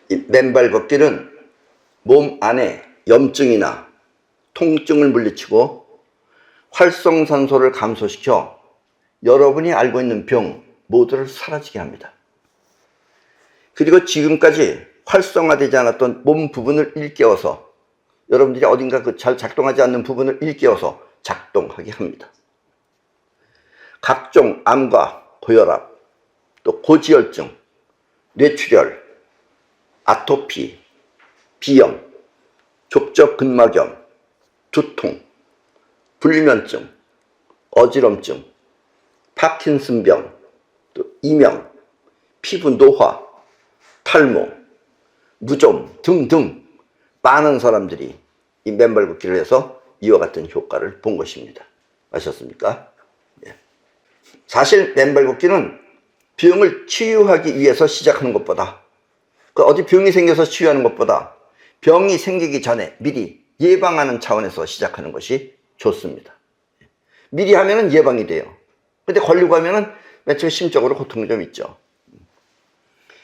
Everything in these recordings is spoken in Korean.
이 맨발 걷기는 몸 안에 염증이나 통증을 물리치고 활성산소를 감소시켜 여러분이 알고 있는 병 모두를 사라지게 합니다. 그리고 지금까지 활성화되지 않았던 몸 부분을 일깨워서 여러분들이 어딘가 그 잘 작동하지 않는 부분을 일깨워서 작동하게 합니다. 각종 암과 고혈압, 또 고지혈증, 뇌출혈, 아토피, 비염, 족저근막염, 두통, 불면증, 어지럼증, 파킨슨병, 또 이명, 피부 노화, 탈모, 무좀 등등 많은 사람들이 이 맨발 걷기를 해서 이와 같은 효과를 본 것입니다. 아셨습니까? 예. 사실 맨발 걷기는 병을 치유하기 위해서 시작하는 것보다, 어디 병이 생겨서 치유하는 것보다 병이 생기기 전에 미리 예방하는 차원에서 시작하는 것이 좋습니다. 미리 하면은 예방이 돼요. 근데 걸리고 하면은 맨 처음에 심적으로 고통이 좀 있죠.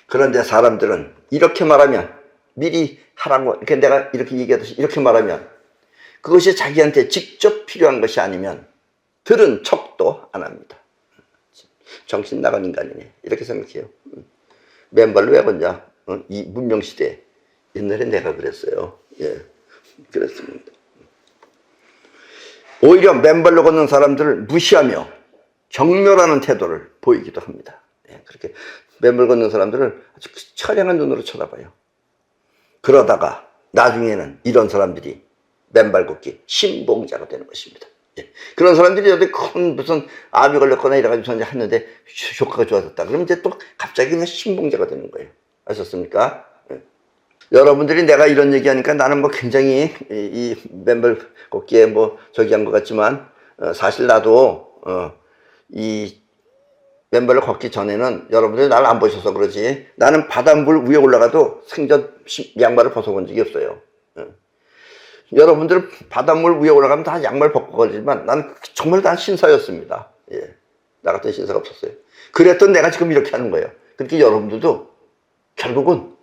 그런데 사람들은 이렇게 말하면, 미리 하라고 이렇게 내가 이렇게 얘기하듯이 이렇게 말하면 그것이 자기한테 직접 필요한 것이 아니면 들은 척도 안 합니다. 정신 나간 인간이네, 이렇게 생각해요. 맨발로 왜 걷냐? 이 문명시대에 옛날에 내가 그랬어요. 예, 그랬습니다. 오히려 맨발로 걷는 사람들을 무시하며 경멸하는 태도를 보이기도 합니다. 예, 그렇게 맨발 걷는 사람들을 아주 처량한 눈으로 쳐다봐요. 그러다가 나중에는 이런 사람들이 맨발 걷기 신봉자가 되는 것입니다. 예, 그런 사람들이 어디 큰 무슨 암이 걸렸거나 이래가지고 이제 했는데 효과가 좋아졌다 그러면 이제 또 갑자기 그냥 신봉자가 되는 거예요. 아셨습니까? 예. 여러분들이 내가 이런 얘기하니까 나는 뭐 굉장히 이 맨발 걷기에 뭐 저기 한 것 같지만, 사실 나도 이 맨발로 걷기 전에는, 여러분들이 나를 안 보셔서 그러지, 나는 바닷물 위에 올라가도 생전 양말을 벗어본 적이 없어요. 여러분들 바닷물 위에 올라가면 다 양말 벗고 걸리지만 나는 정말 난 신사였습니다. 예. 나 같은 신사가 없었어요. 그랬던 내가 지금 이렇게 하는 거예요. 그렇게 여러분들도 결국은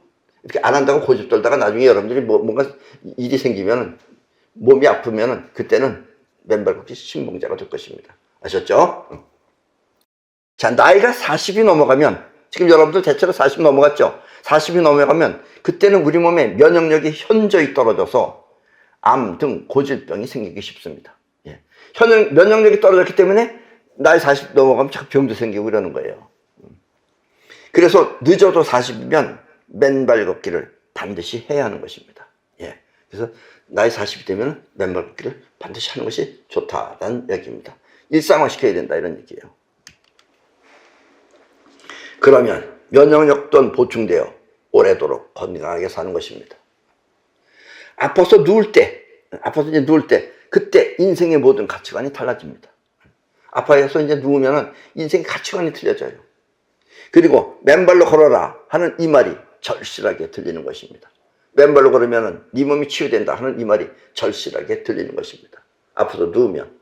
이렇게 안 한다고 고집 떨다가 나중에 여러분들이 뭔가 일이 생기면, 몸이 아프면 그때는 맨발 걷기 신봉자가 될 것입니다. 아셨죠? 자, 나이가 40이 넘어가면, 지금 여러분들 대체로 40 넘어갔죠? 40이 넘어가면 그때는 우리 몸의 면역력이 현저히 떨어져서 암 등 고질병이 생기기 쉽습니다. 예. 면역력이 떨어졌기 때문에 나이 40 넘어가면 자꾸 병도 생기고 이러는 거예요. 그래서 늦어도 40이면 맨발 걷기를 반드시 해야 하는 것입니다. 예. 그래서 나이 40이 되면 맨발 걷기를 반드시 하는 것이 좋다라는 얘기입니다. 일상화 시켜야 된다, 이런 얘기예요. 그러면 면역력도 보충되어 오래도록 건강하게 사는 것입니다. 아파서 이제 누울 때, 그때 인생의 모든 가치관이 달라집니다. 아파서 이제 누우면 인생의 가치관이 틀려져요. 그리고 맨발로 걸어라 하는 이 말이 절실하게 들리는 것입니다. 맨발로 걸으면 네 몸이 치유된다 하는 이 말이 절실하게 들리는 것입니다. 아파서 누우면.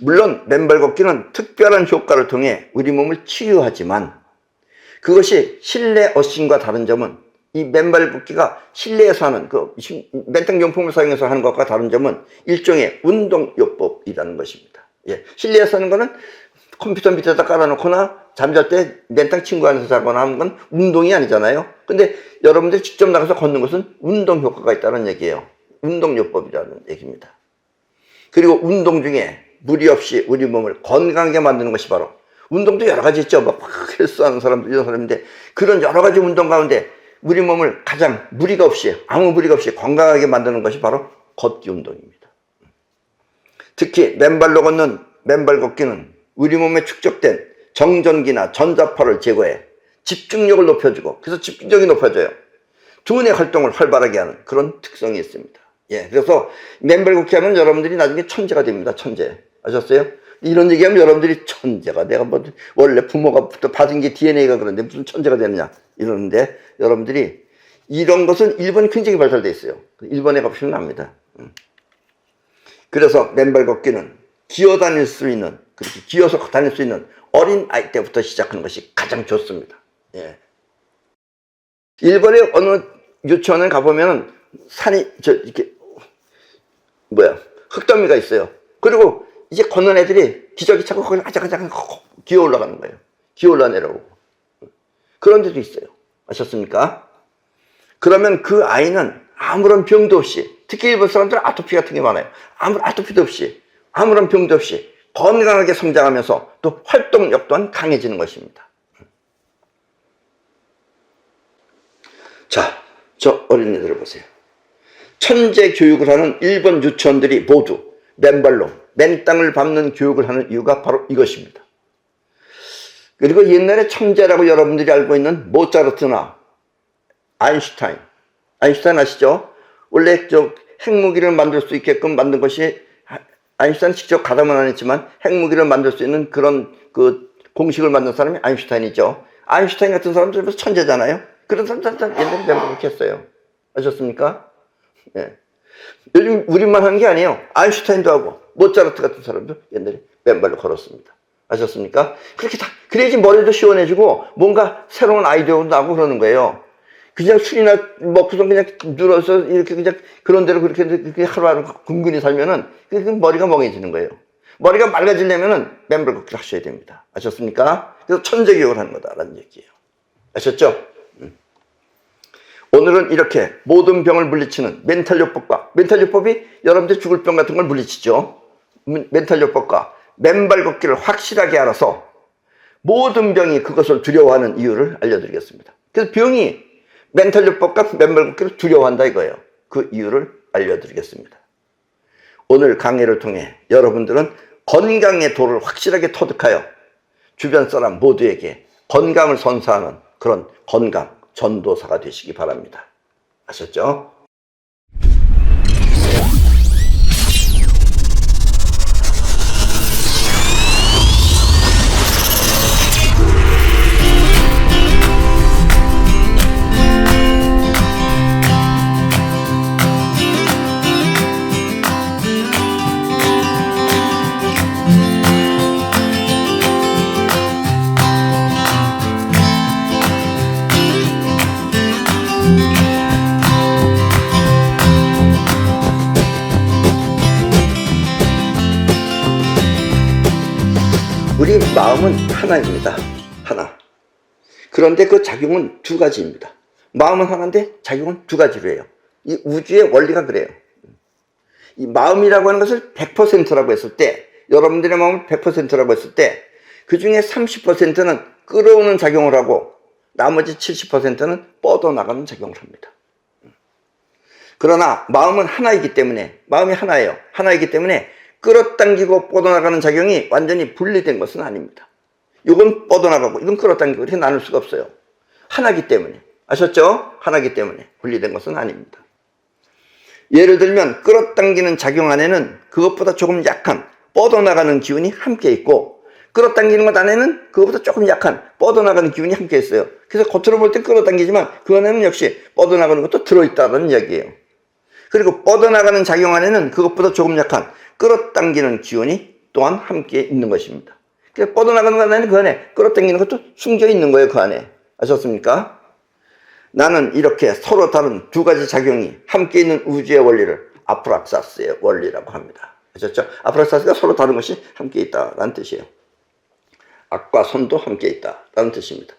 물론 맨발 걷기는 특별한 효과를 통해 우리 몸을 치유하지만, 그것이 실내 어싱과 다른 점은, 이 맨발 걷기가 실내에서 하는 맨땅용품을 사용해서 하는 것과 다른 점은 일종의 운동요법이라는 것입니다. 예, 실내에서 하는 거는 컴퓨터 밑에다 깔아놓거나 잠잘 때 맨땅 친구 안에서 자거나 하는 건 운동이 아니잖아요. 근데 여러분들이 직접 나가서 걷는 것은 운동 효과가 있다는 얘기예요. 운동요법이라는 얘기입니다. 그리고 운동 중에 무리 없이 우리 몸을 건강하게 만드는 것이 바로, 운동도 여러 가지 있죠. 막 헬스하는 사람들, 이런 사람인데, 그런 여러 가지 운동 가운데 우리 몸을 가장 아무 무리가 없이 건강하게 만드는 것이 바로 걷기 운동입니다. 특히 맨발로 걷는 맨발 걷기는 우리 몸에 축적된 정전기나 전자파를 제거해 집중력을 높여주고, 그래서 집중력이 높아져요. 두뇌 활동을 활발하게 하는 그런 특성이 있습니다. 예, 그래서 맨발 걷기 하면 여러분들이 나중에 천재가 됩니다. 천재. 아셨어요? 이런 얘기하면 여러분들이 천재가, 내가 뭐 원래 부모가 받은 게 DNA가 그런데 무슨 천재가 되느냐 이러는데, 여러분들이 이런 것은 일본이 굉장히 발달되어 있어요. 일본에 가보시면 압니다. 그래서 맨발 걷기는 기어 다닐 수 있는, 그렇게 기어서 다닐 수 있는 어린 아이 때부터 시작하는 것이 가장 좋습니다. 예. 일본의 어느 유치원에 가보면은 산이, 이렇게, 흙더미가 있어요. 그리고 이제 걷는 애들이 기저귀 차고 거기 아작아작 기어 올라가는 거예요. 기어 올라내려오고. 그런 데도 있어요. 아셨습니까? 그러면 그 아이는 아무런 병도 없이, 특히 일본 사람들은 아토피 같은 게 많아요. 아토피도 없이, 아무런 병도 없이 건강하게 성장하면서 또 활동력 또한 강해지는 것입니다. 자, 저 어린이들을 보세요. 천재 교육을 하는 일본 유치원들이 모두 맨발로 맨 땅을 밟는 교육을 하는 이유가 바로 이것입니다. 그리고 옛날에 천재라고 여러분들이 알고 있는 모차르트나 아인슈타인 아시죠? 원래 핵무기를 만들 수 있게끔 만든 것이, 아인슈타인 직접 가담은 안 했지만 핵무기를 만들 수 있는 그런 그 공식을 만든 사람이 아인슈타인이죠. 아인슈타인 같은 사람들 천재잖아요. 그런 사람들 옛날에 그렇게 했어요. 아셨습니까? 예. 요즘 우리만 하는 게 아니에요. 아인슈타인도 하고 모차르트 같은 사람도 옛날에 맨발로 걸었습니다. 아셨습니까? 그렇게 다, 그래야지 머리도 시원해지고 뭔가 새로운 아이디어도 나고 그러는 거예요. 그냥 술이나 먹고서 그냥 누워서 이렇게 그냥 그런 대로 그렇게 하루하루 근근히 살면은 그 머리가 멍해지는 거예요. 머리가 맑아지려면은 맨발 걷기를 하셔야 됩니다. 아셨습니까? 그래서 천재 교육을 하는 거다라는 얘기예요. 아셨죠? 오늘은 이렇게 모든 병을 물리치는 멘탈요법과, 멘탈요법이 여러분들 죽을 병 같은 걸 물리치죠. 멘탈요법과 맨발 걷기를 확실하게 알아서 모든 병이 그것을 두려워하는 이유를 알려드리겠습니다. 그래서 병이 멘탈요법과 맨발 걷기를 두려워한다 이거예요. 그 이유를 알려드리겠습니다. 오늘 강의를 통해 여러분들은 건강의 도를 확실하게 터득하여 주변 사람 모두에게 건강을 선사하는 그런 건강 전도사가 되시기 바랍니다. 아셨죠? 우리 마음은 하나입니다. 하나. 그런데 그 작용은 두 가지입니다. 마음은 하나인데 작용은 두 가지로 해요. 이 우주의 원리가 그래요. 이 마음이라고 하는 것을 100%라고 했을 때, 여러분들의 마음을 100%라고 했을 때, 그 중에 30%는 끌어오는 작용을 하고 나머지 70%는 뻗어나가는 작용을 합니다. 그러나 마음은 하나이기 때문에, 마음이 하나예요. 하나이기 때문에 끌어당기고 뻗어나가는 작용이 완전히 분리된 것은 아닙니다. 이건 뻗어나가고 이건 끌어당기고 이렇게 나눌 수가 없어요. 하나이기 때문에. 아셨죠? 하나이기 때문에 분리된 것은 아닙니다. 예를 들면 끌어당기는 작용 안에는 그것보다 조금 약한 뻗어나가는 기운이 함께 있고, 끌어당기는 것 안에는 그것보다 조금 약한 뻗어나가는 기운이 함께 있어요. 그래서 겉으로 볼 때 끌어당기지만 그 안에는 역시 뻗어나가는 것도 들어있다는 이야기예요. 그리고 뻗어나가는 작용 안에는 그것보다 조금 약한 끌어당기는 기운이 또한 함께 있는 것입니다. 그래서 뻗어나가는 것 안에는 그 안에 끌어당기는 것도 숨겨 있는 거예요. 그 안에. 아셨습니까? 나는 이렇게 서로 다른 두 가지 작용이 함께 있는 우주의 원리를 아프락사스의 원리라고 합니다. 아셨죠? 아프락사스가 서로 다른 것이 함께 있다라는 뜻이에요. 악과 선도 함께 있다라는 뜻입니다.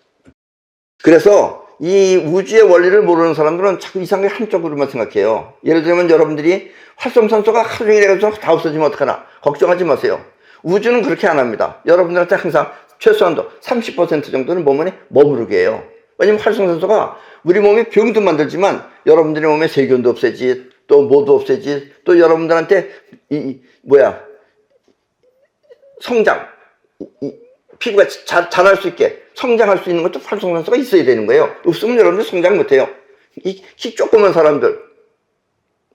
그래서 이 우주의 원리를 모르는 사람들은 자꾸 이상하게 한쪽으로만 생각해요. 예를 들면 여러분들이 활성산소가 하루 종일 해가지고 다 없어지면 어떡하나 걱정하지 마세요. 우주는 그렇게 안 합니다. 여러분들한테 항상 최소한도 30% 정도는 몸 안에 머무르게 해요. 왜냐면 활성산소가 우리 몸에 병도 만들지만 여러분들의 몸에 세균도 없애지, 또 뭐도 없애지, 또 여러분들한테 성장, 피부가 자랄 수 있게 성장할 수 있는 것도 활성산소가 있어야 되는 거예요. 없으면 여러분들 성장 못해요. 키 조그만 사람들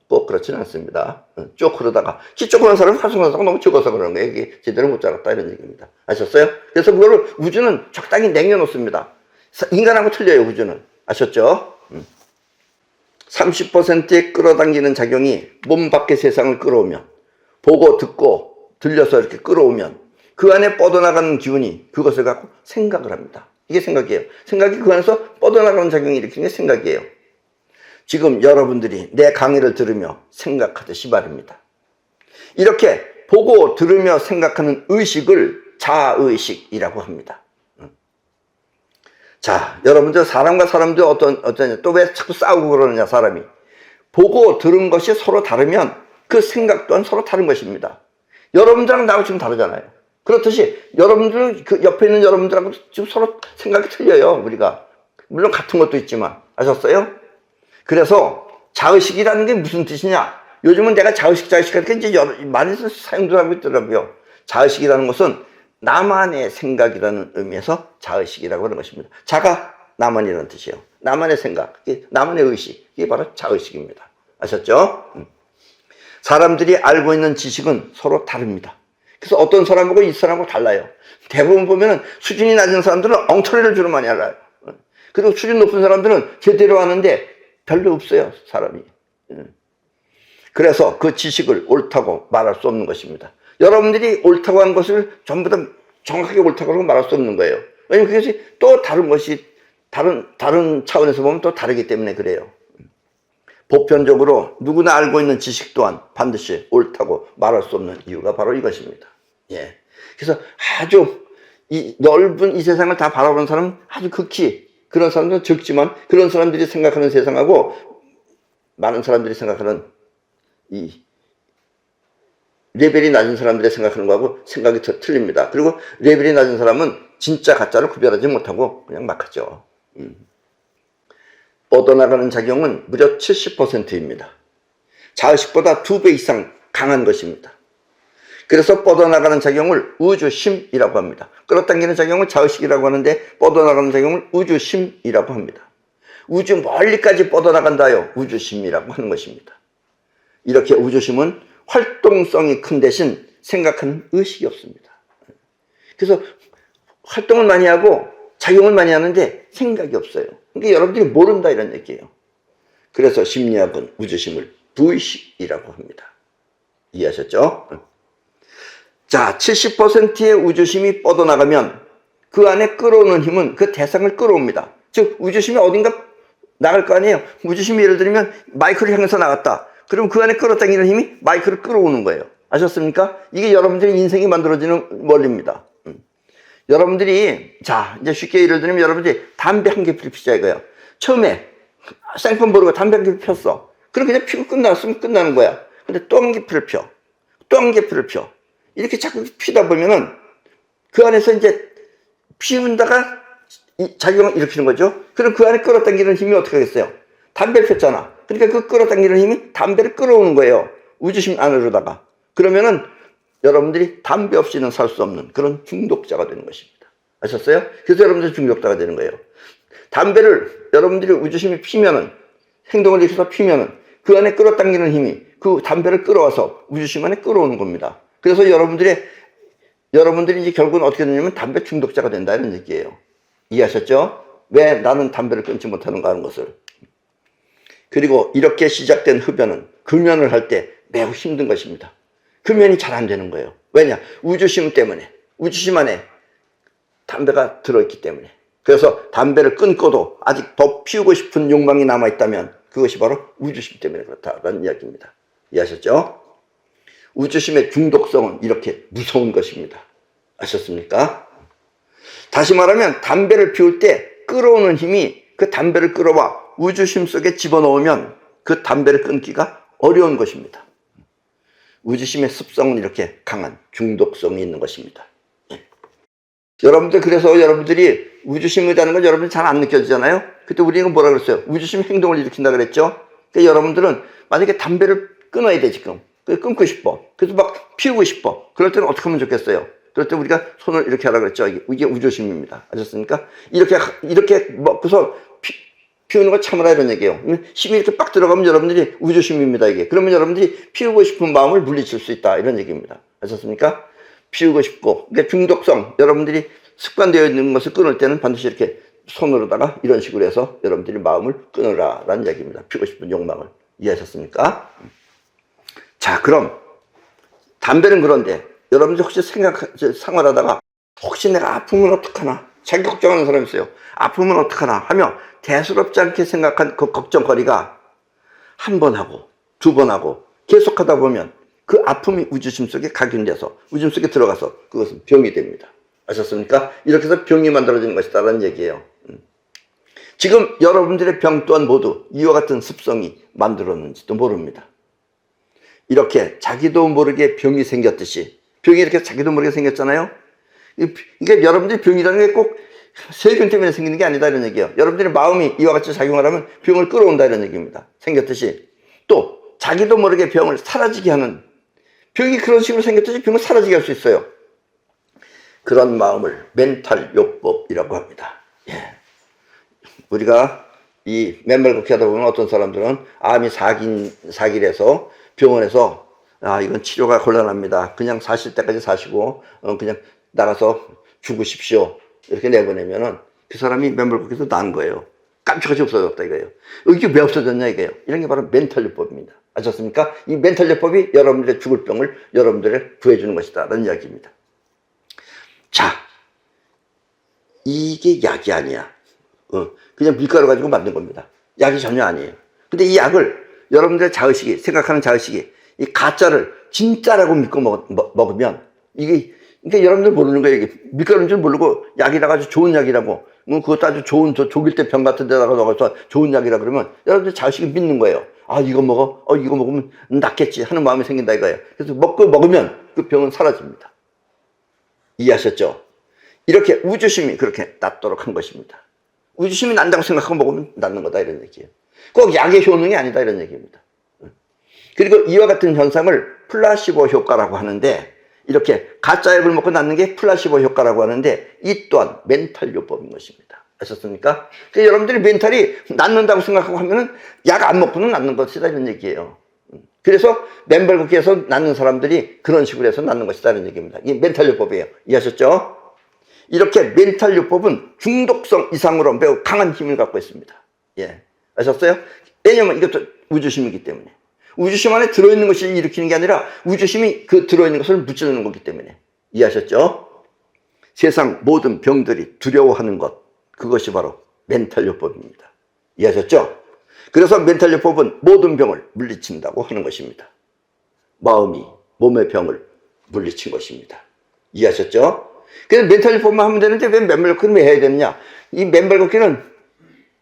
꼭 그렇지는 않습니다. 쭉 그러다가 키 조그만 사람은 활성산소가 너무 적어서 그러는 거예요. 이게 제대로 못 자랐다 이런 얘기입니다. 아셨어요? 그래서 그거를 우주는 적당히 남겨놓습니다. 인간하고 틀려요. 우주는. 아셨죠? 30%의 끌어당기는 작용이 몸 밖의 세상을 끌어오면, 보고 듣고 들려서 이렇게 끌어오면 그 안에 뻗어나가는 기운이 그것을 갖고 생각을 합니다. 이게 생각이에요. 생각이 그 안에서 뻗어나가는 작용이 일으키는 게 생각이에요. 지금 여러분들이 내 강의를 들으며 생각하듯이 말입니다. 이렇게 보고 들으며 생각하는 의식을 자의식이라고 합니다. 자, 여러분들 사람과 사람들 어떠냐? 또 왜 자꾸 싸우고 그러느냐, 사람이. 보고 들은 것이 서로 다르면 그 생각 또한 서로 다른 것입니다. 여러분들하고 나하고 지금 다르잖아요. 그렇듯이 여러분들, 그 옆에 있는 여러분들하고 지금 서로 생각이 틀려요, 우리가. 물론 같은 것도 있지만. 아셨어요? 그래서 자의식이라는 게 무슨 뜻이냐? 요즘은 내가 자의식 하니까 이제 많이 사용도 하고 있더라고요. 자의식이라는 것은 나만의 생각이라는 의미에서 자의식이라고 하는 것입니다. 자가 나만이라는 뜻이에요. 나만의 생각, 나만의 의식, 이게 바로 자의식입니다. 아셨죠? 사람들이 알고 있는 지식은 서로 다릅니다. 그래서 어떤 사람하고 이 사람하고 달라요. 대부분 보면은 수준이 낮은 사람들은 엉터리를 주로 많이 알아요. 그리고 수준 높은 사람들은 제대로 아는데 별로 없어요, 사람이. 그래서 그 지식을 옳다고 말할 수 없는 것입니다. 여러분들이 옳다고 한 것을 전부 다 정확하게 옳다고 하고 말할 수 없는 거예요. 왜냐면 그것이 또 다른 것이, 다른 차원에서 보면 또 다르기 때문에 그래요. 보편적으로 누구나 알고 있는 지식 또한 반드시 옳다고 말할 수 없는 이유가 바로 이것입니다. 예. 그래서 아주 이 넓은 이 세상을 다 바라보는 사람은 아주 극히, 그런 사람들은 적지만 그런 사람들이 생각하는 세상하고 많은 사람들이 생각하는 이 레벨이 낮은 사람들의 생각하는 거하고 생각이 틀립니다. 그리고 레벨이 낮은 사람은 진짜 가짜를 구별하지 못하고 그냥 막 하죠. 뻗어나가는 작용은 무려 70%입니다. 자의식보다 2배 이상 강한 것입니다. 그래서 뻗어나가는 작용을 우주심이라고 합니다. 끌어당기는 작용을 자의식이라고 하는데 뻗어나가는 작용을 우주심이라고 합니다. 우주 멀리까지 뻗어나간다요, 우주심이라고 하는 것입니다. 이렇게 우주심은 활동성이 큰 대신 생각하는 의식이 없습니다. 그래서 활동을 많이 하고 작용을 많이 하는데 생각이 없어요. 그러니까 여러분들이 모른다 이런 얘기예요. 그래서 심리학은 우주심을 무의식이라고 합니다. 이해하셨죠? 자, 70%의 우주심이 뻗어나가면 그 안에 끌어오는 힘은 그 대상을 끌어옵니다. 즉 우주심이 어딘가 나갈 거 아니에요. 우주심이 예를 들면 마이크를 향해서 나갔다. 그럼 그 안에 끌어당기는 힘이 마이크를 끌어오는 거예요. 아셨습니까? 이게 여러분들의 인생이 만들어지는 원리입니다. 여러분들이, 자, 이제 쉽게 예를 들면 여러분들이 담배 한 개 피우자 이거예요. 처음에 생폰 모르고 담배 한 개 폈어. 그럼 그냥 피고 끝났으면 끝나는 거야. 근데 또 한 개 피를 펴. 또 한 개 피를 펴. 이렇게 자꾸 피다 보면은 그 안에서 이제 피운다가 작용을 일으키는 거죠. 그럼 그 안에 끌어당기는 힘이 어떻게 하겠어요? 담배를 폈잖아. 그러니까 그 끌어당기는 힘이 담배를 끌어오는 거예요. 우주심 안으로다가. 그러면은 여러분들이 담배 없이는 살 수 없는 그런 중독자가 되는 것입니다. 아셨어요? 그래서 여러분들이 중독자가 되는 거예요. 담배를 여러분들이 우주심이 피면은, 행동을 일으켜서 피면은 그 안에 끌어당기는 힘이 그 담배를 끌어와서 우주심 안에 끌어오는 겁니다. 그래서 여러분들이 이제 결국은 어떻게 되냐면 담배 중독자가 된다 이런 얘기예요. 이해하셨죠? 왜 나는 담배를 끊지 못하는가 하는 것을. 그리고 이렇게 시작된 흡연은 금연을 할 때 매우 힘든 것입니다. 금연이 잘 안 되는 거예요. 왜냐? 우주심 때문에, 우주심 안에 담배가 들어있기 때문에. 그래서 담배를 끊고도 아직 더 피우고 싶은 욕망이 남아있다면 그것이 바로 우주심 때문에 그렇다는 이야기입니다. 이해하셨죠? 우주심의 중독성은 이렇게 무서운 것입니다. 아셨습니까? 다시 말하면 담배를 피울 때 끌어오는 힘이 그 담배를 끌어와 우주심 속에 집어넣으면 그 담배를 끊기가 어려운 것입니다. 우주심의 습성은 이렇게 강한 중독성이 있는 것입니다. 여러분들, 그래서 여러분들이 우주심이라는 건 여러분들 잘 안 느껴지잖아요? 그때 우리는 뭐라 그랬어요? 우주심 행동을 일으킨다 그랬죠? 그러니까 여러분들은 만약에 담배를 끊어야 돼, 지금. 끊고 싶어. 그래서 막 피우고 싶어. 그럴 때는 어떻게 하면 좋겠어요? 그럴 때 우리가 손을 이렇게 하라 그랬죠? 이게 우주심입니다. 아셨습니까? 이렇게 먹고서 피우는 거 참으라 이런 얘기예요. 힘이 이렇게 빡 들어가면 여러분들이 우주심입니다, 이게. 그러면 여러분들이 피우고 싶은 마음을 물리칠 수 있다, 이런 얘기입니다. 아셨습니까? 피우고 싶고, 그러니까 중독성, 여러분들이 습관되어 있는 것을 끊을 때는 반드시 이렇게 손으로다가 이런 식으로 해서 여러분들이 마음을 끊으라, 라는 얘기입니다. 피우고 싶은 욕망을. 이해하셨습니까? 자, 그럼 담배는 그런데 여러분들 혹시 생활하다가 혹시 내가 아프면 어떡하나? 자기 걱정하는 사람이 있어요. 아프면 어떡하나 하며 대수롭지 않게 생각한 그 걱정거리가 한 번 하고 두 번 하고 계속하다 보면 그 아픔이 우주심 속에 각인돼서 우주심 속에 들어가서 그것은 병이 됩니다. 아셨습니까? 이렇게 해서 병이 만들어지는 것이다라는 얘기예요. 지금 여러분들의 병 또한 모두 이와 같은 습성이 만들었는지도 모릅니다. 이렇게 자기도 모르게 병이 생겼듯이, 병이 이렇게 자기도 모르게 생겼잖아요. 그러니까 여러분들이 병이라는 게 꼭 세균 때문에 생기는 게 아니다 이런 얘기예요. 여러분들의 마음이 이와 같이 작용을 하면 병을 끌어온다 이런 얘기입니다. 생겼듯이. 또 자기도 모르게 병을 사라지게 하는, 병이 그런 식으로 생겼듯이 병을 사라지게 할 수 있어요. 그런 마음을 멘탈요법이라고 합니다. 예. 우리가 이 맨발 걷기 하다 보면 어떤 사람들은 암이 사기래서 병원에서 이건 치료가 곤란합니다. 그냥 사실 때까지 사시고 그냥 나가서 죽으십시오. 이렇게 내보내면은 그 사람이 맨발 걷기에서 난 거예요. 깜짝같이 없어졌다 이거예요. 이게 왜 없어졌냐 이거예요. 이런 게 바로 멘탈요법입니다. 아셨습니까? 이 멘탈요법이 여러분들의 죽을 병을 여러분들을 구해주는 것이다 라는 이야기입니다. 자, 이게 약이 아니야. 그냥 밀가루 가지고 만든 겁니다. 약이 전혀 아니에요. 근데 이 약을 여러분들의 자의식이, 생각하는 자의식이 이 가짜를 진짜라고 믿고 먹으면 이게, 그러니까 여러분들 모르는 거예요. 이게 밀가루인 줄 모르고 약이라고 아주 좋은 약이라고, 그것도 아주 좋은 독일 때 병 같은 데다가 넣어서 좋은 약이라 그러면 여러분들 자의식이 믿는 거예요. 이거 먹어? 이거 먹으면 낫겠지 하는 마음이 생긴다 이거예요. 그래서 먹으면 그 병은 사라집니다. 이해하셨죠? 이렇게 우주심이 그렇게 낫도록 한 것입니다. 우주심이 난다고 생각하고 먹으면 낫는 거다 이런 얘기예요. 꼭 약의 효능이 아니다 이런 얘기입니다. 그리고 이와 같은 현상을 플라시보 효과라고 하는데, 이렇게 가짜 약을 먹고 낫는 게 플라시보 효과라고 하는데, 이 또한 멘탈요법인 것입니다. 아셨습니까? 그러니까 여러분들이 멘탈이 낫는다고 생각하고 하면은 약 안 먹고는 낫는 것이다 이런 얘기예요. 그래서 맨발 걷기에서 낫는 사람들이 그런 식으로 해서 낫는 것이다 이런 얘기입니다. 이게 멘탈요법이에요. 이해하셨죠? 이렇게 멘탈요법은 중독성 이상으로 매우 강한 힘을 갖고 있습니다. 예. 아셨어요? 왜냐면 이것도 우주심이기 때문에. 우주심 안에 들어있는 것이 일으키는 게 아니라 우주심이 그 들어있는 것을 무찌르는 거기 때문에. 이해하셨죠? 세상 모든 병들이 두려워하는 것, 그것이 바로 멘탈요법입니다. 이해하셨죠? 그래서 멘탈요법은 모든 병을 물리친다고 하는 것입니다. 마음이 몸의 병을 물리친 것입니다. 이해하셨죠? 그래서 멘탈요법만 하면 되는데 왜 맨발 걷기를 왜 해야 되느냐? 이 맨발 걷기는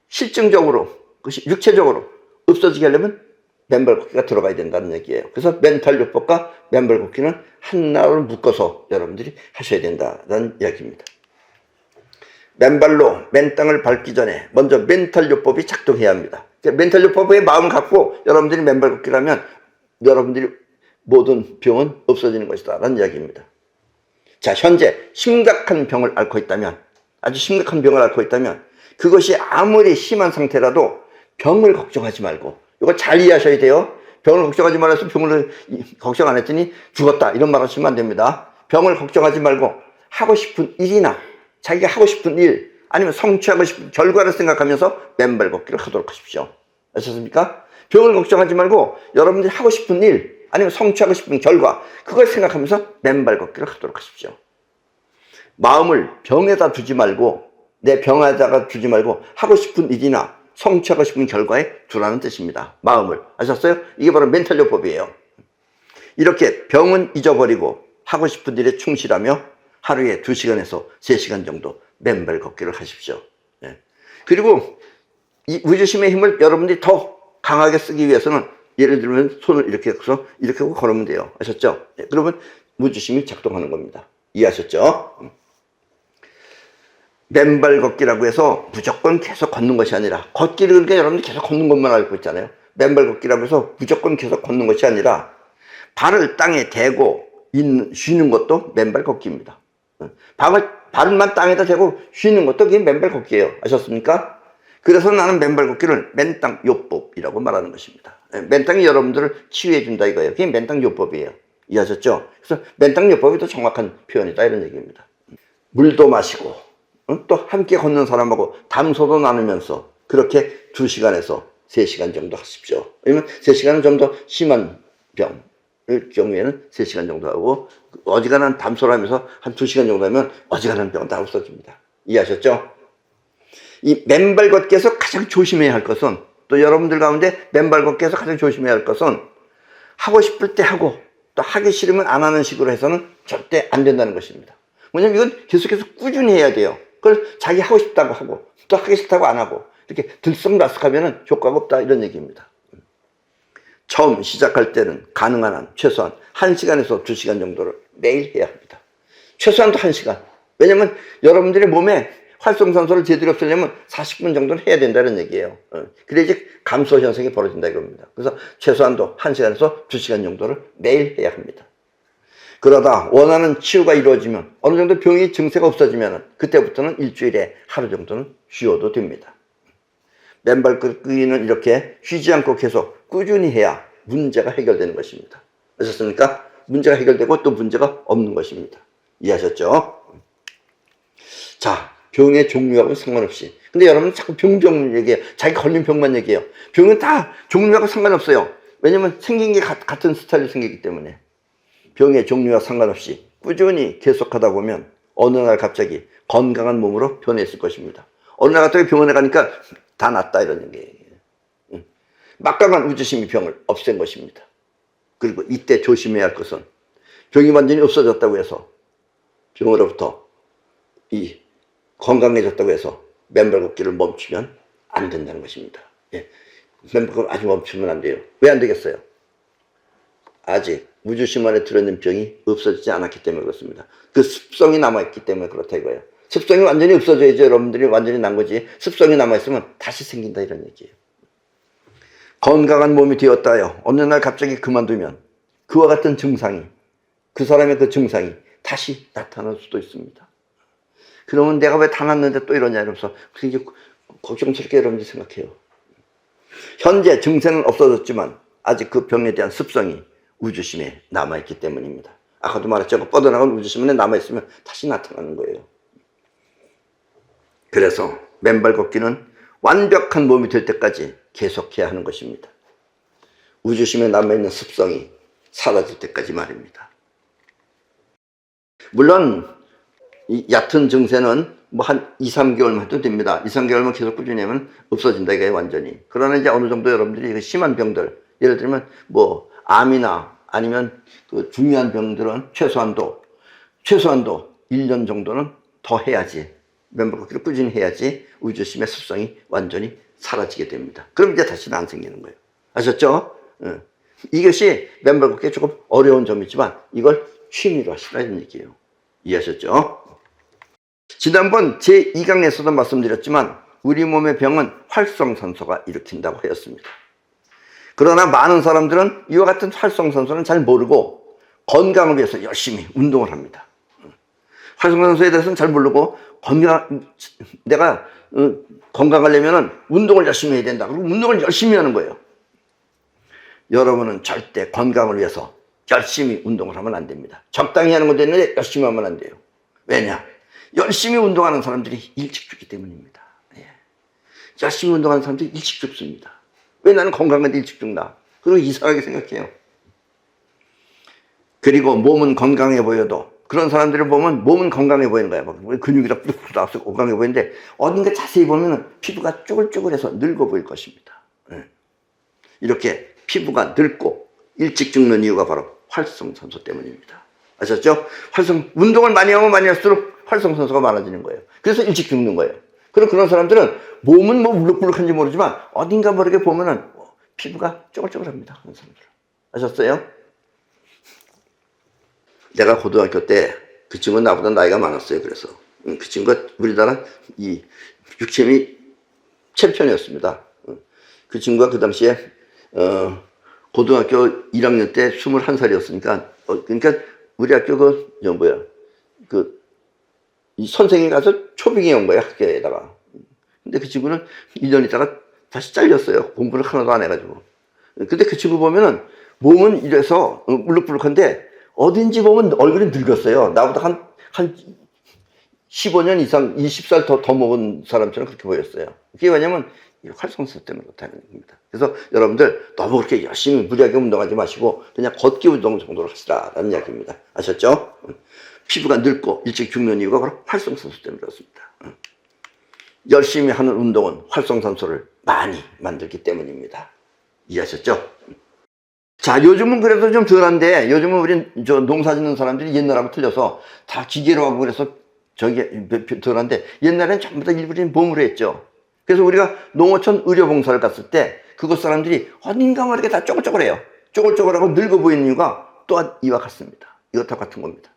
실증적으로, 그것이 육체적으로 없어지게 하려면 맨발 걷기가 들어가야 된다는 얘기예요. 그래서 멘탈요법과 맨발 걷기는 하나로 묶어서 여러분들이 하셔야 된다는 이야기입니다. 맨발로 맨 땅을 밟기 전에 먼저 멘탈요법이 작동해야 합니다. 멘탈요법의 마음을 갖고 여러분들이 맨발 걷기를 하면 여러분들이 모든 병은 없어지는 것이다 라는 이야기입니다. 자, 현재 심각한 병을 앓고 있다면, 아주 심각한 병을 앓고 있다면 그것이 아무리 심한 상태라도 병을 걱정하지 말고, 이거 잘 이해하셔야 돼요. 병을 걱정하지 말아서 병을 걱정 안 했더니 죽었다 이런 말 하시면 안 됩니다. 병을 걱정하지 말고 하고 싶은 일이나 자기가 하고 싶은 일, 아니면 성취하고 싶은 결과를 생각하면서 맨발 걷기를 하도록 하십시오. 아셨습니까? 병을 걱정하지 말고 여러분들이 하고 싶은 일, 아니면 성취하고 싶은 결과, 그걸 생각하면서 맨발 걷기를 하도록 하십시오. 마음을 병에다 두지 말고, 내 병에다가 두지 말고 하고 싶은 일이나 성취하고 싶은 결과에 두라는 뜻입니다. 마음을. 아셨어요? 이게 바로 멘탈요법이에요. 이렇게 병은 잊어버리고 하고 싶은 일에 충실하며 하루에 2시간에서 3시간 정도 맨발 걷기를 하십시오. 예. 그리고 이 우주심의 힘을 여러분들이 더 강하게 쓰기 위해서는, 예를 들면 손을 이렇게 해서 이렇게 하고 걸으면 돼요. 아셨죠? 예. 그러면 우주심이 작동하는 겁니다. 이해하셨죠? 맨발 걷기라고 해서 무조건 계속 걷는 것이 아니라, 걷기를 그러니까 여러분들이 계속 걷는 것만 알고 있잖아요. 맨발 걷기라고 해서 무조건 계속 걷는 것이 아니라 발을 땅에 대고 쉬는 것도 맨발 걷기입니다. 발만 땅에다 대고 쉬는 것도 그게 맨발 걷기예요. 아셨습니까? 그래서 나는 맨발 걷기를 맨땅 요법이라고 말하는 것입니다. 맨땅이 여러분들을 치유해 준다 이거예요. 그게 맨땅 요법이에요. 이해하셨죠? 그래서 맨땅 요법이 더 정확한 표현이다 이런 얘기입니다. 물도 마시고 또 함께 걷는 사람하고 담소도 나누면서 그렇게 2시간에서 3시간 정도 하십시오. 왜냐면 3시간은 좀 더 심한 병일 경우에는 3시간 정도 하고, 어지간한 담소를 하면서 한 2시간 정도 하면 어지간한 병은 다 없어집니다. 이해하셨죠? 이 맨발 걷기에서 가장 조심해야 할 것은, 또 여러분들 가운데 맨발 걷기에서 가장 조심해야 할 것은, 하고 싶을 때 하고 또 하기 싫으면 안 하는 식으로 해서는 절대 안 된다는 것입니다. 왜냐면 이건 계속해서 꾸준히 해야 돼요. 그걸 자기 하고 싶다고 하고 또 하기 싫다고 안 하고 이렇게 들썩날썩하면 효과가 없다, 이런 얘기입니다. 처음 시작할 때는 가능한 한 최소한 1시간에서 2시간 정도를 매일 해야 합니다. 최소한도 1시간. 왜냐면 여러분들의 몸에 활성산소를 제대로 없애려면 40분 정도는 해야 된다는 얘기예요. 그래야지 감소 현상이 벌어진다 이겁니다. 그래서 최소한도 1시간에서 2시간 정도를 매일 해야 합니다. 그러다 원하는 치유가 이루어지면, 어느 정도 병이 증세가 없어지면 그때부터는 일주일에 하루 정도는 쉬어도 됩니다. 맨발 걷기는 이렇게 쉬지 않고 계속 꾸준히 해야 문제가 해결되는 것입니다. 아셨습니까? 문제가 해결되고 또 문제가 없는 것입니다. 이해하셨죠? 자, 병의 종류하고 상관없이. 근데 여러분 자꾸 병 얘기해요. 자기 걸린 병만 얘기해요. 병은 다 종류하고 상관없어요. 왜냐면 생긴 게 같은 스타일로 생기기 때문에. 병의 종류와 상관없이 꾸준히 계속하다 보면 어느 날 갑자기 건강한 몸으로 변했을 것입니다. 어느 날 갑자기 병원에 가니까 다 낫다, 이런 얘기예요. 막강한 우주심이 병을 없앤 것입니다. 그리고 이때 조심해야 할 것은, 병이 완전히 없어졌다고 해서, 병으로부터 건강해졌다고 해서 맨발 걷기를 멈추면 안 된다는 것입니다. 예. 맨발 걷기를 아직 멈추면 안 돼요. 왜 안 되겠어요? 아직 우주심 안에 들어있는 병이 없어지지 않았기 때문에 그렇습니다. 그 습성이 남아있기 때문에 그렇다 이거예요. 습성이 완전히 없어져야지 여러분들이 완전히 난 거지, 습성이 남아있으면 다시 생긴다, 이런 얘기예요. 건강한 몸이 되었다요. 어느 날 갑자기 그만두면 그와 같은 증상이, 그 사람의 그 증상이 다시 나타날 수도 있습니다. 그러면 내가 왜 다 났는데 또 이러냐 이러면서 굉장히 걱정스럽게 여러분들이 생각해요. 현재 증세는 없어졌지만 아직 그 병에 대한 습성이 우주심에 남아있기 때문입니다. 아까도 말했죠. 뻗어나간 우주심에 남아있으면 다시 나타나는 거예요. 그래서 맨발 걷기는 완벽한 몸이 될 때까지 계속해야 하는 것입니다. 우주심에 남아있는 습성이 사라질 때까지 말입니다. 물론 이 얕은 증세는 뭐 한 2, 3개월만 해도 됩니다. 2, 3개월만 계속 꾸준히 하면 없어진다 이거예요, 완전히. 그러나 이제 어느 정도 여러분들이 심한 병들, 예를 들면 뭐 암이나 아니면 그 중요한 병들은 최소한도 1년 정도는 더 해야지, 맨발 걷기를 꾸준히 해야지 우주심의 습성이 완전히 사라지게 됩니다. 그럼 이제 다시는 안 생기는 거예요. 아셨죠? 이것이 맨발 걷기에 조금 어려운 점이지만 이걸 취미로 하시라는 얘기예요. 이해하셨죠? 지난번 제2강에서도 말씀드렸지만 우리 몸의 병은 활성산소가 일으킨다고 하였습니다. 그러나 많은 사람들은 이와 같은 활성산소는 잘 모르고 건강을 위해서 열심히 운동을 합니다. 활성산소에 대해서는 잘 모르고 내가 건강하려면 운동을 열심히 해야 된다. 그리고 운동을 열심히 하는 거예요. 여러분은 절대 건강을 위해서 열심히 운동을 하면 안 됩니다. 적당히 하는 것도 있는데 열심히 하면 안 돼요. 왜냐? 열심히 운동하는 사람들이 일찍 죽기 때문입니다. 예. 열심히 운동하는 사람들이 일찍 죽습니다. 왜 나는 건강한데 일찍 죽나? 그리고 이상하게 생각해요. 그리고 몸은 건강해 보여도, 그런 사람들을 보면 몸은 건강해 보이는 거야. 막 근육이 다 뿌듯뿌듯 나와서 건강해 보이는데 어딘가 자세히 보면 피부가 쭈글쭈글해서 늙어 보일 것입니다. 예. 이렇게 피부가 늙고 일찍 죽는 이유가 바로 활성산소 때문입니다. 아셨죠? 운동을 많이 하면 많이 할수록 활성산소가 많아지는 거예요. 그래서 일찍 죽는 거예요. 그런 사람들은 몸은 뭐 물룩물룩한지 모르지만 어딘가 모르게 보면은 피부가 쪼글쪼글합니다. 그런 사람들. 아셨어요? 내가 고등학교 때 그 친구는 나보다 나이가 많았어요. 그래서 그 친구가 우리나라 이 육체미 챔피언이었습니다. 그 친구가 그 당시에 고등학교 1학년 때 21살이었으니까 그러니까 우리 학교 이 선생이 가서 초빙해 온 거예요, 학교에다가. 근데 그 친구는 1년 있다가 다시 잘렸어요. 공부를 하나도 안 해가지고. 근데 그 친구 보면은 몸은 이래서 울룩불룩한데 어딘지 보면 얼굴이 늙었어요. 나보다 한 15년 이상, 20살 더 먹은 사람처럼 그렇게 보였어요. 그게 왜냐면 활성산소 때문에 그렇다는 겁니다. 그래서 여러분들 너무 그렇게 열심히 무리하게 운동하지 마시고 그냥 걷기 운동 정도로 하시라라는 이야기입니다. 아셨죠? 피부가 늙고 일찍 죽는 이유가 바로 활성산소 때문에 그렇습니다. 열심히 하는 운동은 활성산소를 많이 만들기 때문입니다. 이해하셨죠? 자, 요즘은 그래도 좀 덜한데, 요즘은 우린 농사 짓는 사람들이 옛날하고 틀려서 다 기계로 하고 그래서 저게 덜한데, 옛날엔 전부 다 일부러 몸으로 했죠. 그래서 우리가 농어촌 의료봉사를 갔을 때 그곳 사람들이 어딘가 모르게 다 쪼글쪼글해요. 쪼글쪼글하고 늙어 보이는 이유가 또한 이와 같습니다. 이것과 같은 겁니다.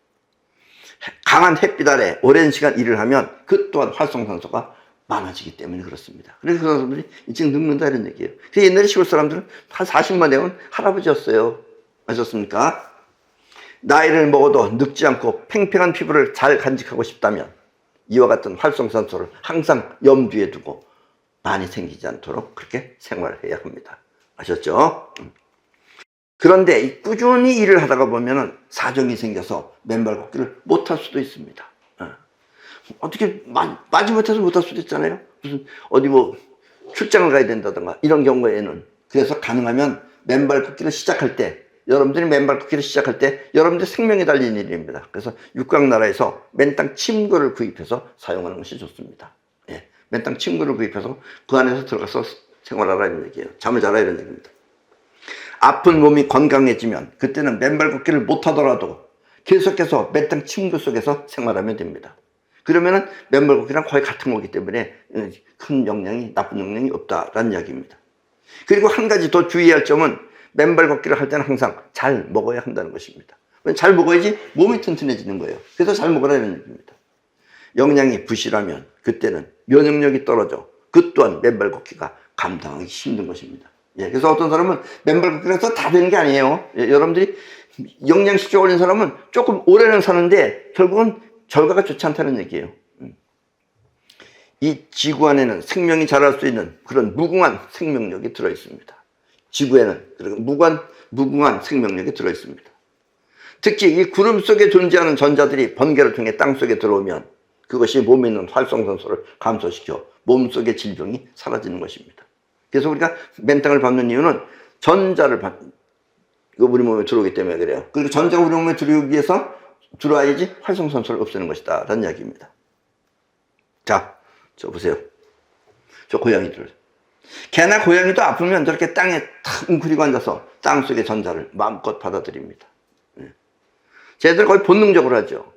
강한 햇빛 아래 오랜 시간 일을 하면 그 또한 활성산소가 많아지기 때문에 그렇습니다. 그래서 그 사람들이 일찍 늙는다 이런 얘기예요. 그래서 옛날에 시골 사람들은 한 40만 되면 할아버지였어요. 아셨습니까? 나이를 먹어도 늙지 않고 팽팽한 피부를 잘 간직하고 싶다면 이와 같은 활성산소를 항상 염두에 두고 많이 생기지 않도록 그렇게 생활을 해야 합니다. 아셨죠? 그런데 꾸준히 일을 하다가 보면은 사정이 생겨서 맨발 걷기를 못할 수도 있습니다. 어떻게 마지못해서 못할 수도 있잖아요. 무슨 어디 뭐 출장을 가야 된다든가 이런 경우에는. 그래서 가능하면 맨발 걷기를 시작할 때, 여러분들이 맨발 걷기를 시작할 때 여러분들 생명이 달린 일입니다. 그래서 육각나라에서 맨땅 침구를 구입해서 사용하는 것이 좋습니다. 예, 맨땅 침구를 구입해서 그 안에서 들어가서 생활하라 이런 얘기예요. 잠을 자라 이런 얘기입니다. 아픈 몸이 건강해지면 그때는 맨발 걷기를 못하더라도 계속해서 맨땅 침구 속에서 생활하면 됩니다. 그러면은 맨발 걷기랑 거의 같은 거기 때문에 큰 영향이, 나쁜 영향이 없다라는 이야기입니다. 그리고 한 가지 더 주의할 점은 맨발 걷기를 할 때는 항상 잘 먹어야 한다는 것입니다. 잘 먹어야지 몸이 튼튼해지는 거예요. 그래서 잘 먹으라는 얘기입니다. 영양이 부실하면 그때는 면역력이 떨어져 그 또한 맨발 걷기가 감당하기 힘든 것입니다. 예, 그래서 어떤 사람은 맨발 걷기를 해서 다 되는 게 아니에요. 예, 여러분들이 영양실조 걸린 사람은 조금 오래는 사는데 결국은 결과가 좋지 않다는 얘기예요. 이 지구 안에는 생명이 자랄 수 있는 그런 무궁한 생명력이 들어있습니다. 지구에는 무궁한 생명력이 들어있습니다. 특히 이 구름 속에 존재하는 전자들이 번개를 통해 땅 속에 들어오면 그것이 몸에 있는 활성산소를 감소시켜 몸속의 질병이 사라지는 것입니다. 그래서 우리가 맨땅을 밟는 이유는 전자를 우리 몸에 들어오기 때문에 그래요. 그리고 전자가 우리 몸에 들어오기 위해서 들어와야지 활성산소를 없애는 것이다 라는 이야기입니다. 자, 저 보세요. 저 고양이들. 개나 고양이도 아프면 저렇게 땅에 탁 웅크리고 앉아서 땅 속의 전자를 마음껏 받아들입니다. 쟤들 거의 본능적으로 하죠.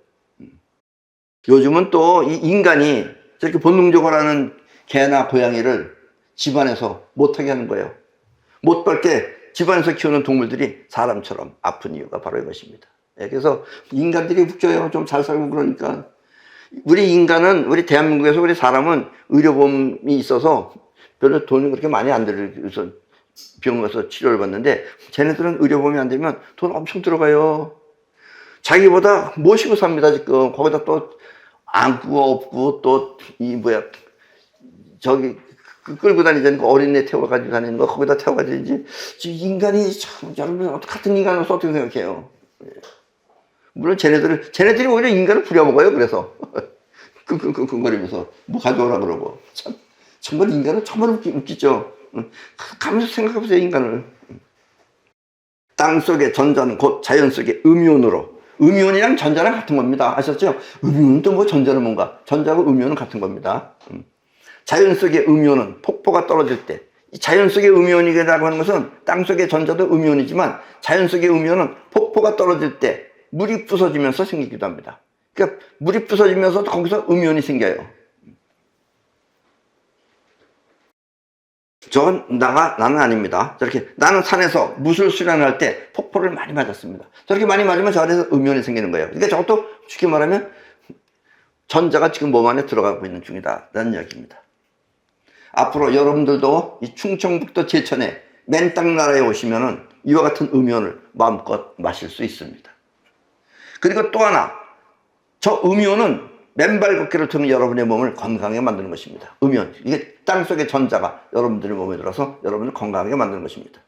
요즘은 또 이 인간이 저렇게 본능적으로 하는 개나 고양이를 집안에서 못하게 하는 거예요. 못 밟게 집안에서 키우는 동물들이 사람처럼 아픈 이유가 바로 이것입니다. 그래서 인간들이 웃겨요. 좀 잘 살고 그러니까. 우리 인간은, 우리 대한민국에서 우리 사람은 의료보험이 있어서 별로 돈이 그렇게 많이 안 들어서 병원 가서 치료를 받는데 쟤네들은 의료보험이 안 되면 돈 엄청 들어가요. 자기보다 모시고 삽니다, 지금. 거기다 또 안고 없고 또 저기 끌고 다니자니까 어린애 태워가지고 다니는 거 거기다 태워가지고 이제 인간이 참 여러분 같은 인간으로서 어떻게 생각해요? 물론 쟤네들이 오히려 인간을 부려먹어요. 그래서 끙끙끙끙거리면서 뭐 가져오라 그러고 정말 인간은 정말 웃기죠. 가면서 생각해보세요. 인간을. 땅 속의 전자는 곧 자연 속의 음이온으로, 음이온이랑 전자랑 같은 겁니다. 아셨죠? 음이온도 뭐 전자는 뭔가, 전자하고 음이온은 같은 겁니다. 자연 속의 음이온은 폭포가 떨어질 때, 자연 속의 음이온이라고 하는 것은 땅 속의 전자도 음이온이지만 자연 속의 음이온은 폭포가 떨어질 때 물이 부서지면서 생기기도 합니다. 그러니까 물이 부서지면서 거기서 음이온이 생겨요. 저건 나는 아닙니다. 저렇게 나는 산에서 무술 수련할 때 폭포를 많이 맞았습니다. 저렇게 많이 맞으면 저 안에서 음이온이 생기는 거예요. 그러니까 저것도 쉽게 말하면 전자가 지금 몸 안에 들어가고 있는 중이다 라는 이야기입니다. 앞으로 여러분들도 이 충청북도 제천에 맨땅나라에 오시면은 이와 같은 음이온을 마음껏 마실 수 있습니다. 그리고 또 하나, 저 음이온은 맨발 걷기를 통해 여러분의 몸을 건강하게 만드는 것입니다. 음이온, 이게 땅속의 전자가 여러분들의 몸에 들어서 여러분을 건강하게 만드는 것입니다.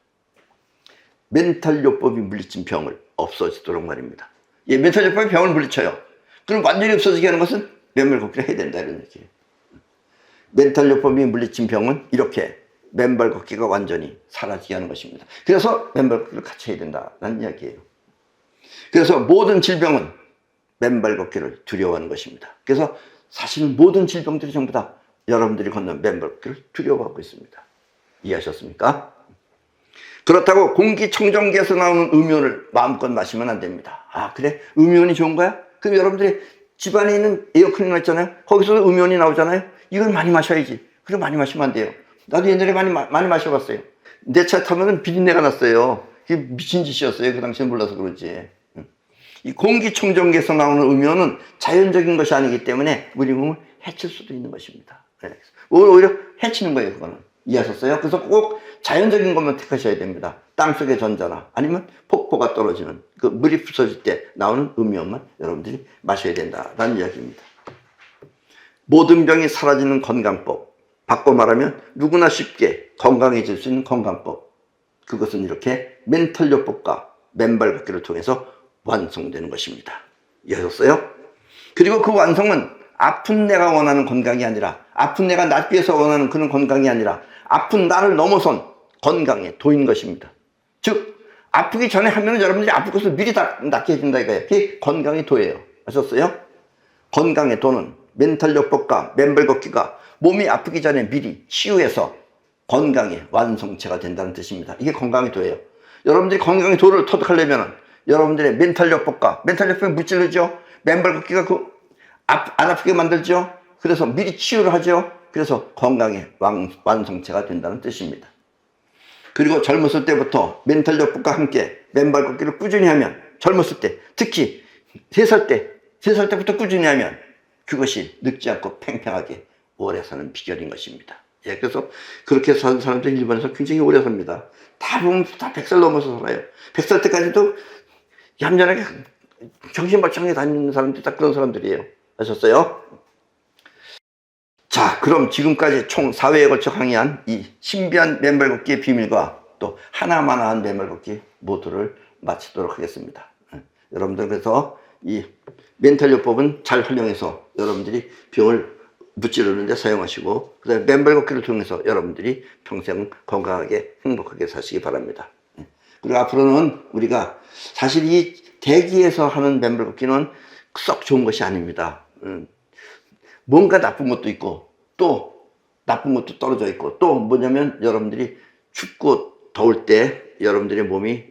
멘탈요법이 물리친 병을 없어지도록 말입니다. 예, 멘탈요법이 병을 물리쳐요. 그럼 완전히 없어지게 하는 것은 맨발 걷기를 해야 된다 이런 얘기예요. 멘탈요법이 물리친 병은 이렇게 맨발 걷기가 완전히 사라지게 하는 것입니다. 그래서 맨발 걷기를 같이 해야 된다는 이야기예요. 그래서 모든 질병은 맨발 걷기를 두려워하는 것입니다. 그래서 사실 모든 질병들이 전부 다 여러분들이 걷는 맨발 걷기를 두려워하고 있습니다. 이해하셨습니까? 그렇다고 공기청정기에서 나오는 음료를 마음껏 마시면 안 됩니다. 아, 그래? 음료는 좋은 거야? 그럼 여러분들이 집안에 있는 에어컨이 있잖아요. 거기서 음료이 나오잖아요. 이걸 많이 마셔야지. 그래, 많이 마시면 안 돼요. 나도 옛날에 많이 마셔봤어요. 내 차 타면은 비린내가 났어요. 그게 미친 짓이었어요. 그 당시에 몰라서 그러지. 이 공기청정기에서 나오는 음료는 자연적인 것이 아니기 때문에 우리 몸을 해칠 수도 있는 것입니다. 오히려 해치는 거예요, 그거는. 이해하셨어요? 그래서 꼭 자연적인 것만 택하셔야 됩니다. 땅속의 전자나 아니면 폭포가 떨어지는 그 물이 부서질 때 나오는 음료만 여러분들이 마셔야 된다라는 이야기입니다. 모든 병이 사라지는 건강법. 바꿔 말하면 누구나 쉽게 건강해질 수 있는 건강법. 그것은 이렇게 멘탈요법과 맨발 걷기를 통해서 완성되는 것입니다. 이해하셨어요? 그리고 그 완성은 아픈 내가 원하는 건강이 아니라, 아픈 내가 낫기 위해서 원하는 그런 건강이 아니라 아픈 나를 넘어선 건강에 도인 것입니다. 즉 아프기 전에 하면 여러분들이 아플 것을 미리 낫게 해준다 이거예요. 그게 건강의 도예요. 아셨어요? 건강의 도는 멘탈요법과 맨발 걷기가 몸이 아프기 전에 미리 치유해서 건강의 완성체가 된다는 뜻입니다. 이게 건강의 도예요. 여러분들이 건강의 도를 터득하려면 여러분들의 멘탈요법과, 멘탈요법이 무찔르죠. 맨발 걷기가 안 아프게 만들죠. 그래서 미리 치유를 하죠. 그래서 건강의 완성체가 된다는 뜻입니다. 그리고 젊었을 때부터 멘탈요법과 함께 맨발 걷기를 꾸준히 하면, 젊었을 때, 특히 3살 때부터 꾸준히 하면 그것이 늙지 않고 팽팽하게 오래 사는 비결인 것입니다. 예, 그래서 그렇게 사는 사람들이 일본에서 굉장히 오래 삽니다. 다 보면 다 100살 넘어서 살아요. 100살 때까지도 얌전하게 정신발전하게 다니는 사람들이 다 그런 사람들이에요. 아셨어요? 자, 그럼 지금까지 총 4회에 걸쳐 강의한 이 신비한 맨발 걷기의 비밀과 또 하나만한 맨발 걷기 모두를 마치도록 하겠습니다. 여러분들 그래서 이 멘탈요법은 잘 활용해서 여러분들이 병을 무찌르는 데 사용하시고, 그 다음에 맨발 걷기를 통해서 여러분들이 평생 건강하게 행복하게 사시기 바랍니다. 그리고 앞으로는 우리가 사실 이 대기에서 하는 맨발 걷기는 썩 좋은 것이 아닙니다. 뭔가 나쁜 것도 있고 또 나쁜 것도 떨어져 있고, 또 뭐냐면 여러분들이 춥고 더울 때 여러분들의 몸이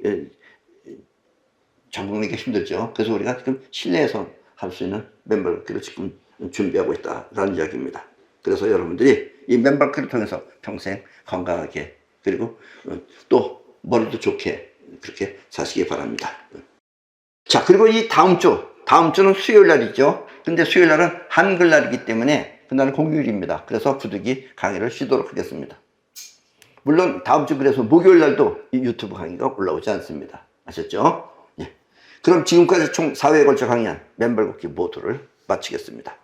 적응하기가 힘들죠. 그래서 우리가 지금 실내에서 할 수 있는 맨발 걷기를 지금 준비하고 있다라는 이야기입니다. 그래서 여러분들이 이 맨발 걷기를 통해서 평생 건강하게, 그리고 또 머리도 좋게 그렇게 사시기 바랍니다. 자, 그리고 이 다음 주는 수요일 날이죠. 근데 수요일 날은 한글날이기 때문에 그날은 공휴일입니다. 그래서 부득이 강의를 쉬도록 하겠습니다. 물론 다음 주 그래서 목요일 날도 이 유튜브 강의가 올라오지 않습니다. 아셨죠? 예. 그럼 지금까지 총 4회에 걸쳐 강의한 맨발 걷기 모두를 마치겠습니다.